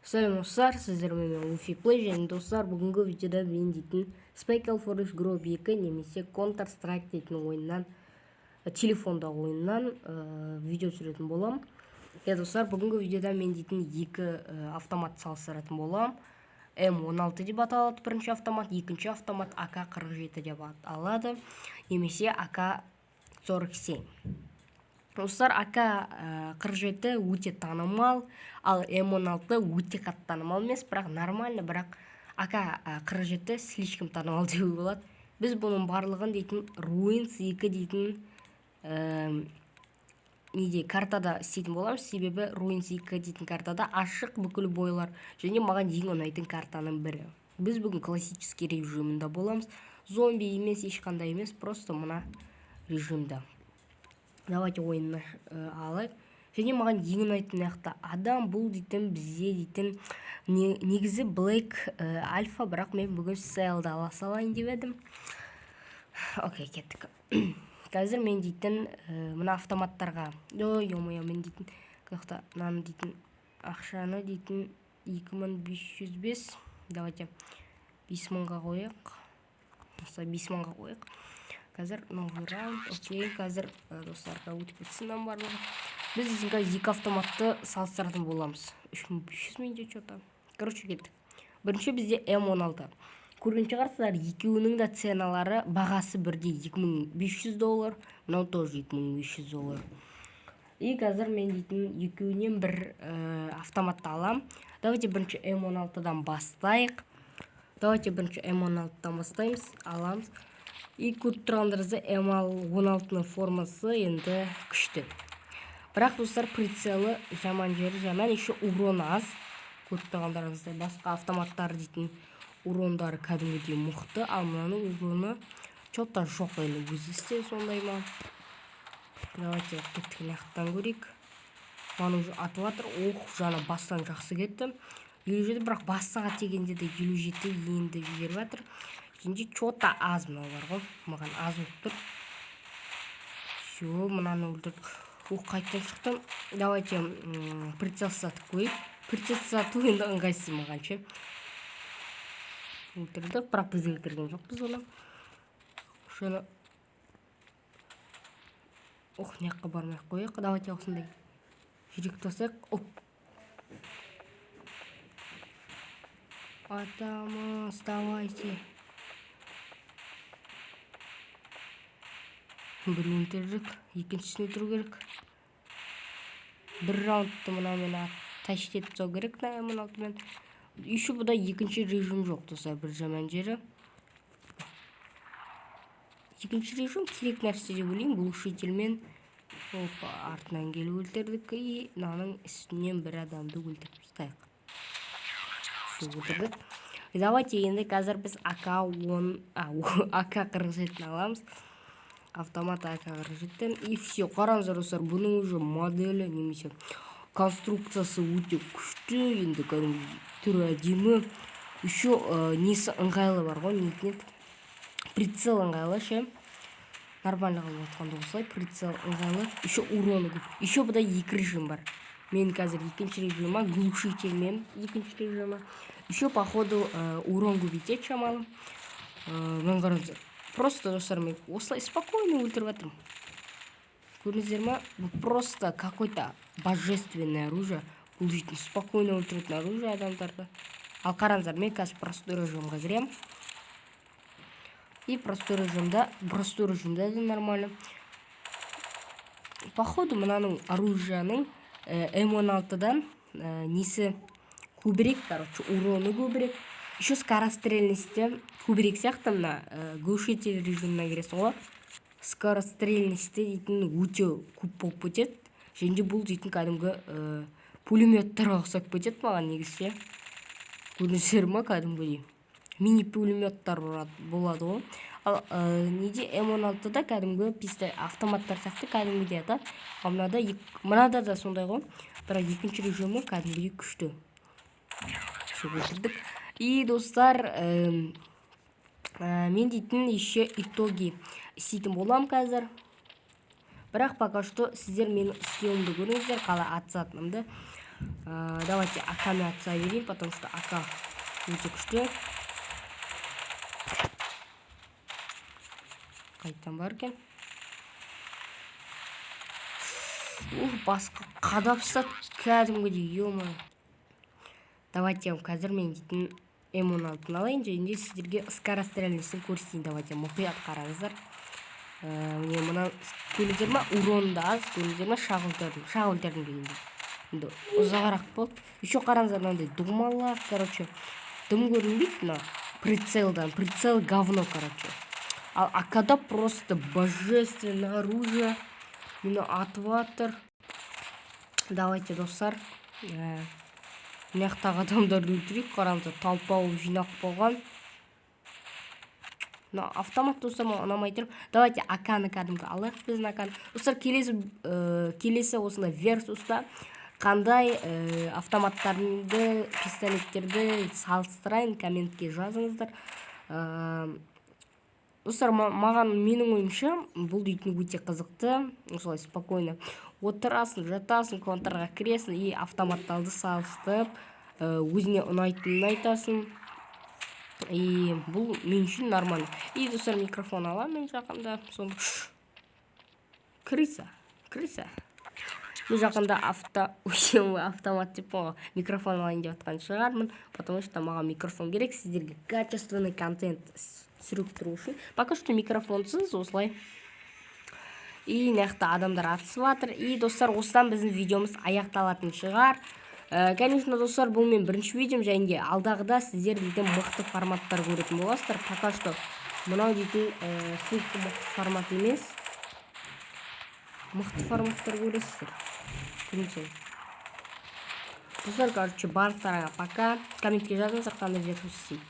Сәлем достар, сіздермен Luffy Play және достар, бүгінгі видеода мен дейтін Spectral Forest Grove 2 немесе Counter Strike дейтін ойыннан, телефонда ойыннан видео түсіретін болам. Достар, бүгінгі видеода мен дейтін екі автомат салыстыратын болам. М16 деп аталады бірінші автомат, екінші автомат АК-47 деп аталады, немесе АК-47. Достар, АК-47 өте танымал, ал М16 өте қатты танымал емес, бірақ нормально, бірақ АК-47 слишком танымал деуге болады. Біз бұның барлығын дейтін Ruins 2 дейтін картада істейтін боламыз, себебі Ruins 2 дейтін картада ашық бүкіл бойлар және маған ең ұнайтын картаның бірі. Біз бүгін классический режимінде боламыз, зомби емес, ешқандай емес, просто мына режимда. Давайте ойынны алайық. Және маған ең ұнайтын яқты адам бұл дейтін бізде дейтін негізі Black Alpha, бірақ мен бүгін Sail'ды ала салайын деп едім. Окей, кеттік. Қазір мен дейтін мына автоматтарға мен дейтін мынаны дейтін ақшаны дейтін 2505, давайте 5000-ға қойық. 5000-ға қойық. Қазір новый раунд. Окей, қазір достарға өтіп кетсінен барлығы. Біз дейтін қазір екі автоматты салыстыратын боламыз. 3500 менде что-то. Короче, кеттік. Бірінші бізде М16. Көрген шығарсыздар, екеуінің де ценалары бағасы бірдей $2500, мынау тоже $2500. И қазір мен дейтін екеуінен бір автоматты алам. Давайте бірінші М16-дан бастайық. Бастаймыз, аламыз. И көріп тұрғандарыңызда М16-ның формасы енді күшті. Бірақ достар, прицелы жаман жері жаман, еще урон аз. Көріп тұрғандарыңызда басқа автоматтар дейтін урондары кәдімгідей мұқты, ал мынаның уроны что-то жоқ, енді өзісте сондай ма. Давайте кеттік нақтан көрейік. Маны уже атып жатыр. Жаңа бастан жақсы кетті. 57, бірақ бастаға тегенде де 57 енді жіберіп жатыр. Şimdi что-то аз мыналар ғой, маған аз болып тұр. Все, мынаны өлтірдік. Қайттан шықтым. Давайте прицел сатып қойып. Прицел сату енді ыңғайсыз маған ше. Өлтірдік, бірақ біз өлтірген жоқпыз оны. Шөні неққа бармай қойық. Давайте осындай жүрек тосайық. Атамыз, давайте. Біреуін өлтірдік, екіншісін өлтіру керек. Бір раундты мұнамен тәшт етіп тастау керек, М16-мен. Еще бұда екінші режим жоқ, достар, бір жаман жері. Екінші режим керек нәрсе деп ойлаймын, глушительмен артынан келіп өлтірдік, и мынаның үстінен бір адамды өлтіріп тастайық. Өлтірдік. Давайте енді қазір біз АК-47 аламыз. Автомат АК-47. И все, қараңыздар достар, бұның уже моделі немесе конструкциясы өте күшті, енді кәдімгі түрі әдемі. Еще несі ыңғайлы бар ғой, нетінет. Прицел ыңғайлы ше. Нормально қалып отқанды осылай, прицел ыңғайлы. Еще уроны көп. Еще бұда екі режим бар. Мен қазір екінші режима, глушительмен екінші режима. Еще походу урон көбейтеді шамалы. Мен қараңыздар. Просто, достар, мен осылай спокойно өлтіріп жатырмын. Көрдіңіздер ма? Бұл просто какой-то божественное оружие. Бұл дейтін спокойно өлтіретін оружие адамдарды. Ал қараңыздар, мен қазір простой режимға кірем. И простой режимда да нормально. Походу, мынаның оружияның М16-дан несі көбірек, короче, уроны көбірек. Еще скорострельности көбірек сияқты мына глушитель режиміне кересің ғой. Скорострельности дейтін өте көп болып кетеді. Және бұл дейтін кәдімгі пулеметтарға ұқсап кетеді маған негізше. Көрдіңіздер ма, кәдімгі мини пулеметтар болады ғой. Ал неде М16-да кәдімгі автоматтар сияқты кәдімгідей атады. Ал мынада да сондай ғой. Бірақ екінші режимі кәдімгідей күшті. И достар, мен дейтін еще итоги істейтін болам қазір. Бірақ пока что сіздер менің скиллымды көріңіздер, қалай атысатынымды. Давайте аканы атса берейін, потому что ака өте күшті. Қайттан бар екен. Басқа қадапсат кәдімгідей, ё-мо. Давайте қазір мен дейтін М16 алайын, және сіздерге скорострельныйсын көрсетейін. Давайте мұқият қараңыздар. Міне мына көйлектер ма уронды аз, көйлектер ма шағылдардың дегенде. Енді ұзағырақ болды. Еще қараңыздар, мынандай думалар, короче, дым көрінбейді мына прицелдан. Прицел говно, короче. Ал акада просто божественное оружие. Мені атып атыр. Давайте, достар. Мынаяқтағы адамдарды өлтірейік. Қараңыздар, толпа болып жинақ болған. Автомат, достар, ұнамай тұр. Давайте аканы кәдімгі алайық біздің аканы. Достар, келесі осындай версуста қандай автоматтарымды, пистолеттерді салыстырайын, комментке жазыңыздар. Достар, менің ойымша бұл дейтін өте қызықты. Осылай спокойно отырасың, жатасың, контрға кіресің и автоматтарды салыстырып, өзіне ұнайтынын айтасың. И бұл мен үшін нормально. И достар, микрофон аламын мен жақында. Крыса. Мен жақында автомат деп микрофон алайын деп атқан шығармын, потому что маған микрофон керек, сіздерге качественный контент түсіріп тұру үшін. Пока что микрофонсыз осылай. И мынақты адамдар атысып жатыр. И достар, осыдан біздің видеомыз аяқталатын шығар. Конечно, достар, бұл мен бірінші видеом, және де алдағыда сіздер дейтін мықты форматтар көретін боласыздар. Пока что мынау дейтін сүйікті мықты формат емес. Мықты форматтар көресіздер. Көрінсен. Достар, короче, барлықтарға пока. Комментке жазыңыздар, қандай видео көрсетейін.